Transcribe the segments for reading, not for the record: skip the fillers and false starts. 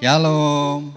Shalom,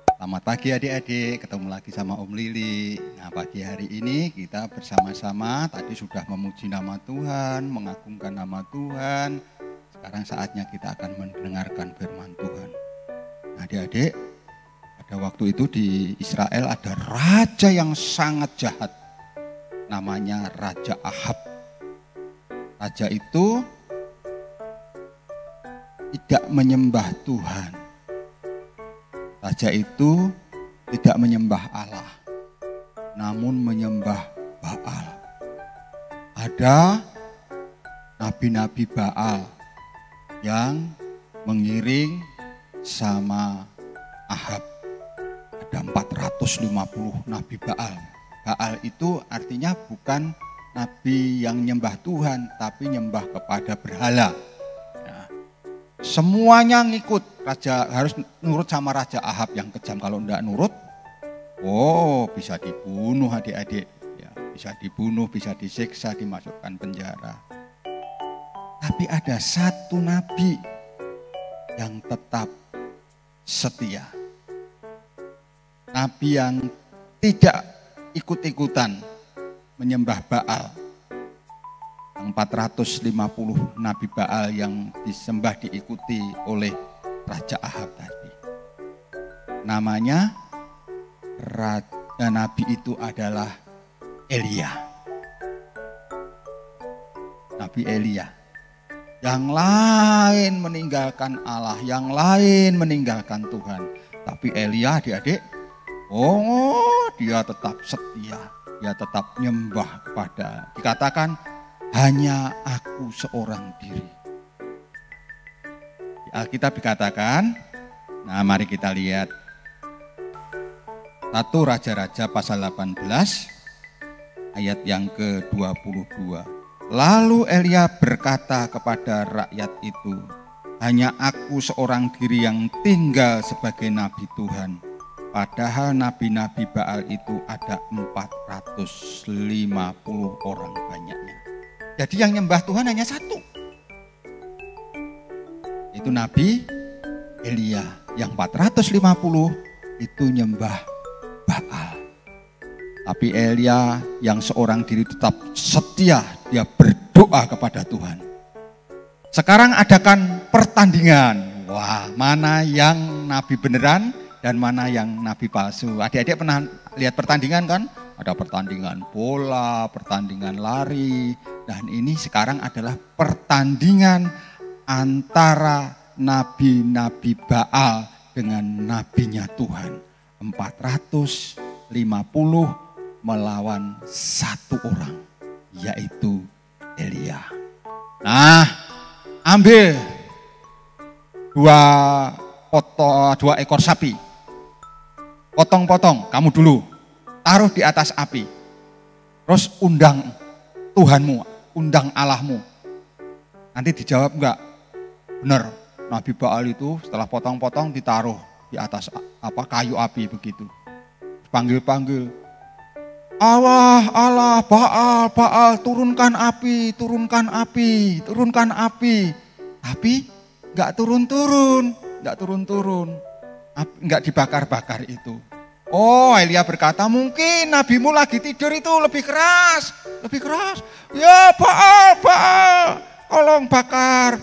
selamat pagi adik-adik, ketemu lagi sama Om Lili. Nah, pagi hari ini kita bersama-sama tadi sudah memuji nama Tuhan, mengagungkan nama Tuhan. Sekarang saatnya kita akan mendengarkan firman Tuhan. Nah, adik-adik, pada waktu itu di Israel ada raja yang sangat jahat, namanya Raja Ahab. Raja itu tidak menyembah Tuhan. Raja itu tidak menyembah Allah, namun menyembah Baal. Ada nabi-nabi Baal yang mengiring sama Ahab. Ada 450 nabi Baal. Baal itu artinya bukan nabi yang nyembah Tuhan, tapi nyembah kepada berhala. Semuanya ngikut, raja harus nurut sama Raja Ahab yang kejam. Kalau enggak nurut, bisa dibunuh adik-adik, ya, bisa dibunuh, bisa disiksa, dimasukkan penjara. Tapi ada satu nabi yang tetap setia. Nabi yang tidak ikut-ikutan menyembah Baal. 450 nabi Baal yang disembah diikuti oleh Raja Ahab tadi. Namanya nabi itu adalah Elia. Nabi Elia. Yang lain meninggalkan Allah, yang lain meninggalkan Tuhan. Tapi Elia adik-adik, dia tetap setia, dia tetap nyembah kepada, dikatakan hanya aku seorang diri. Di Alkitab dikatakan, nah mari kita lihat 1 Raja-Raja pasal 18 ayat yang ke-22. Lalu Elia berkata kepada rakyat itu, hanya aku seorang diri yang tinggal sebagai nabi Tuhan. Padahal nabi-nabi Baal itu ada 450 orang banyaknya. Jadi yang nyembah Tuhan hanya satu. Itu Nabi Elia. Yang 450 itu nyembah Baal. Tapi Elia yang seorang diri tetap setia. Dia berdoa kepada Tuhan. Sekarang adakan pertandingan. Wah, mana yang nabi beneran dan mana yang nabi palsu. Adik-adik pernah lihat pertandingan kan? Ada pertandingan bola, pertandingan lari. Dan ini sekarang adalah pertandingan antara nabi-nabi Baal dengan nabinya Tuhan. 450 melawan satu orang, yaitu Elia. Nah, ambil dua ekor sapi. Potong-potong, kamu dulu. Taruh di atas api. Terus undang Tuhanmu, undang Allahmu. Nanti dijawab enggak? Benar, Nabi Baal itu setelah potong-potong ditaruh di atas kayu api begitu. Panggil-panggil. Allah, Allah, Baal, Baal, turunkan api, turunkan api, turunkan api. Tapi enggak turun-turun, enggak turun-turun. Enggak dibakar-bakar itu. Elia berkata, mungkin nabimu lagi tidur itu lebih keras. Lebih keras. Ya Baal, Baal, tolong bakar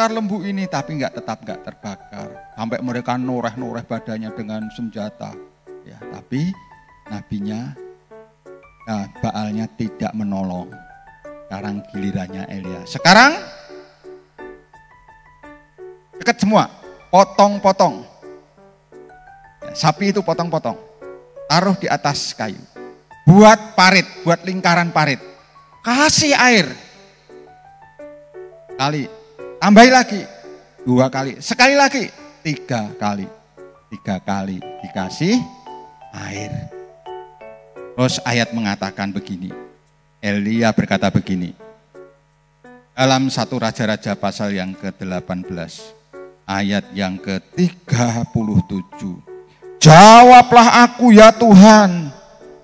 lembu ini. Tapi tetap enggak terbakar. Sampai mereka noreh-noreh badannya dengan senjata. Ya, tapi nabinya, Baalnya tidak menolong. Sekarang gilirannya Elia. Sekarang dekat semua, potong-potong. Sapi itu potong-potong, taruh di atas kayu. Buat parit, buat lingkaran parit. Kasih air. Kali, tambahi lagi. 2 kali, sekali lagi. 3 kali. 3 kali dikasih air. Terus ayat mengatakan begini. Elia berkata begini. Dalam 1 Raja-Raja pasal yang ke-18. Ayat yang ke-37. Jawablah aku ya Tuhan,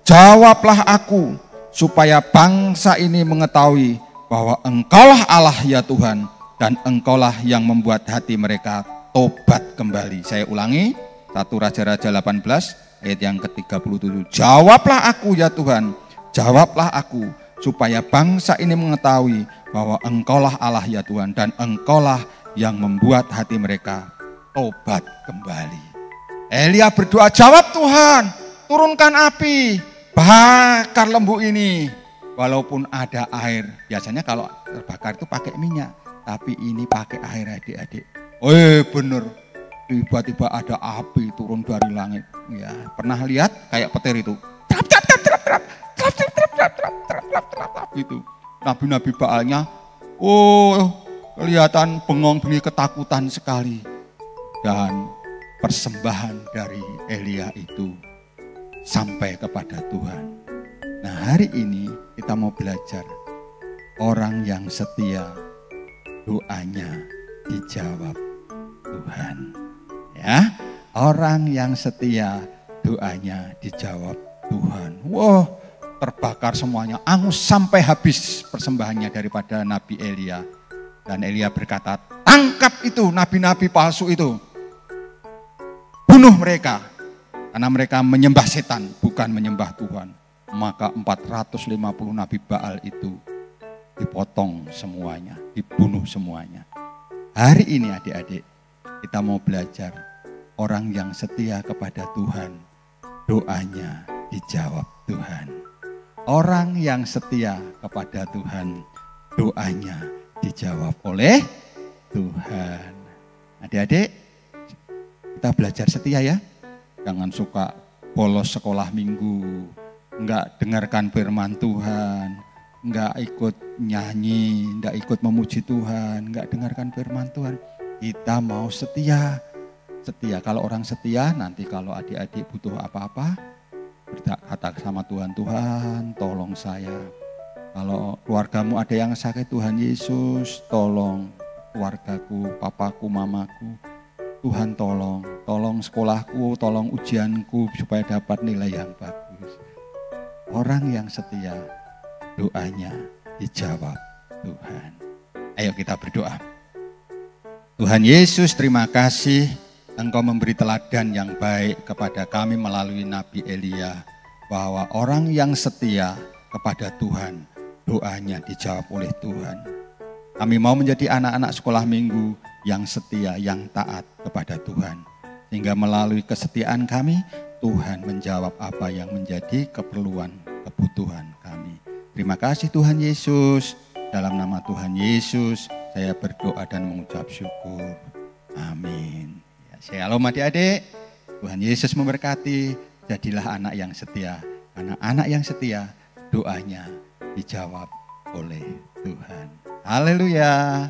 jawablah aku, supaya bangsa ini mengetahui bahwa Engkaulah Allah ya Tuhan, dan Engkaulah yang membuat hati mereka tobat kembali. Saya ulangi, 1 Raja-Raja 18 ayat yang ke-37. Jawablah aku ya Tuhan, jawablah aku, supaya bangsa ini mengetahui bahwa Engkaulah Allah ya Tuhan, dan Engkaulah yang membuat hati mereka tobat kembali. Elia berdoa, jawab Tuhan, turunkan api, bakar lembu ini. Walaupun ada air, biasanya kalau terbakar itu pakai minyak, tapi ini pakai air adik-adik. Bener, tiba-tiba ada api turun dari langit. Ya, pernah lihat kayak petir itu? Gitu. Nabi-nabi Baalnya, kelihatan bengong-bengong ketakutan sekali. Dan persembahan dari Elia itu sampai kepada Tuhan. Nah, hari ini kita mau belajar orang yang setia, doanya dijawab Tuhan. Ya, orang yang setia, doanya dijawab Tuhan. Wah, terbakar semuanya, angus sampai habis persembahannya daripada Nabi Elia. Dan Elia berkata, tangkap itu nabi-nabi palsu itu, bunuh mereka, karena mereka menyembah setan, bukan menyembah Tuhan. Maka 450 nabi Baal itu dipotong semuanya, dibunuh semuanya. Hari ini adik-adik, kita mau belajar orang yang setia kepada Tuhan, doanya dijawab Tuhan. Orang yang setia kepada Tuhan, doanya dijawab oleh Tuhan. Adik-adik, kita belajar setia ya. Jangan suka bolos sekolah minggu, enggak dengarkan firman Tuhan, enggak ikut nyanyi, enggak ikut memuji Tuhan, enggak dengarkan firman Tuhan. Kita mau setia. Setia, kalau orang setia nanti kalau adik-adik butuh apa-apa, berkata sama Tuhan, Tuhan tolong saya. Kalau keluargamu ada yang sakit, Tuhan Yesus tolong keluargaku, papaku, mamaku. Tuhan tolong sekolahku, tolong ujianku supaya dapat nilai yang bagus. Orang yang setia, doanya dijawab Tuhan. Ayo kita berdoa. Tuhan Yesus, terima kasih Engkau memberi teladan yang baik kepada kami melalui Nabi Elia, bahwa orang yang setia kepada Tuhan, doanya dijawab oleh Tuhan. Kami mau menjadi anak-anak sekolah minggu yang setia, yang taat kepada Tuhan. Sehingga melalui kesetiaan kami, Tuhan menjawab apa yang menjadi keperluan, kebutuhan kami. Terima kasih Tuhan Yesus. Dalam nama Tuhan Yesus, saya berdoa dan mengucap syukur. Amin. Ya, shalom adik-adik. Tuhan Yesus memberkati. Jadilah anak yang setia. Karena anak yang setia, doanya dijawab oleh Tuhan. Haleluya.